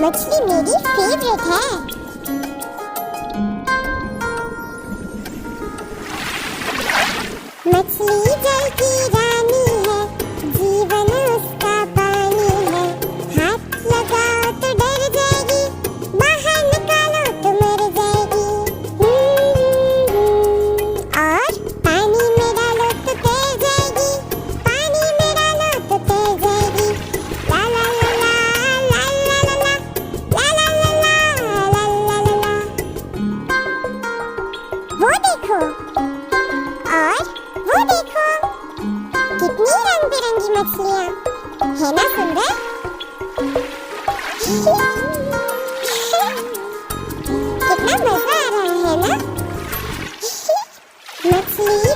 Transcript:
मछली मेरी फेवरेट है। मछली जल की रानी है, जीवन उसका पानी है। हाथ लगाओ तो डर जाएगी, बाहर निकालो तो मर जाएगी। और पानी में डालो तो तैर जाएगी, पानी में डालो तो तैर जाएगी। ला ला ला ला ला ला ला ला ला ला ला ला ला ला। वो देखो, और वो देखो, कितनी रंग बिरंगी मछलियाँ, है ना सुंदर? कितना मजा आ रहा है ना? मछली